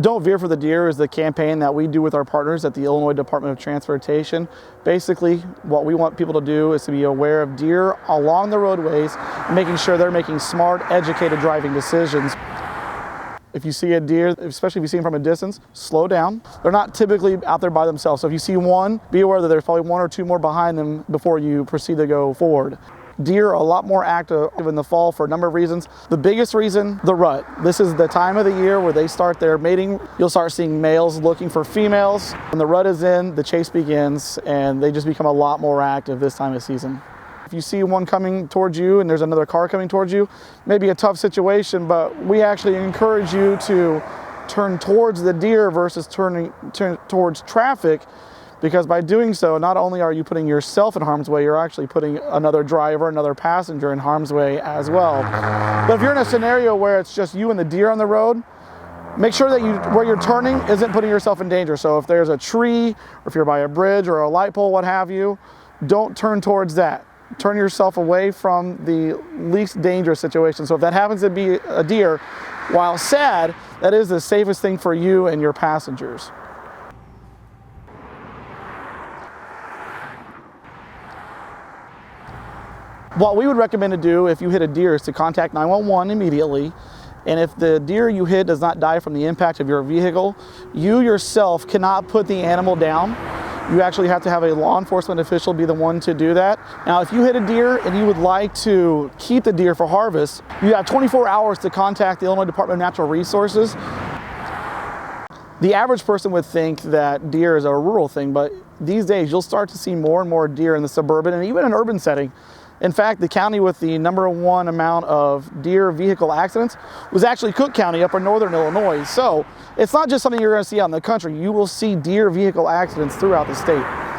Don't Veer for the Deer is the campaign that we do with our partners at the Illinois Department of Transportation. Basically, what we want people to do is to be aware of deer along the roadways, making sure they're making smart, educated driving decisions. If you see a deer, especially if you see them from a distance, slow down. They're not typically out there by themselves. So if you see one, be aware that there's probably one or two more behind them before you proceed to go forward. Deer are a lot more active in the fall for a number of reasons. The biggest reason, the rut. This is the time of the year where they start their mating. You'll start seeing males looking for females. When the rut is in, the chase begins, and they just become a lot more active this time of season. If you see one coming towards you and there's another car coming towards you, maybe a tough situation, but we actually encourage you to turn towards the deer versus turn towards traffic, because by doing so, not only are you putting yourself in harm's way, you're actually putting another driver, another passenger in harm's way as well. But if you're in a scenario where it's just you and the deer on the road, make sure that where you're turning isn't putting yourself in danger. So if there's a tree, or if you're by a bridge or a light pole, what have you, don't turn towards that. Turn yourself away from the least dangerous situation. So if that happens to be a deer, while sad, that is the safest thing for you and your passengers. What we would recommend to do if you hit a deer is to contact 911 immediately. And if the deer you hit does not die from the impact of your vehicle, you yourself cannot put the animal down. You actually have to have a law enforcement official be the one to do that. Now, if you hit a deer and you would like to keep the deer for harvest, you have 24 hours to contact the Illinois Department of Natural Resources. The average person would think that deer is a rural thing, but these days you'll start to see more and more deer in the suburban and even an urban setting. In fact, the county with the #1 amount of deer vehicle accidents was actually Cook County up in northern Illinois. So it's not just something you're going to see out in the country. You will see deer vehicle accidents throughout the state.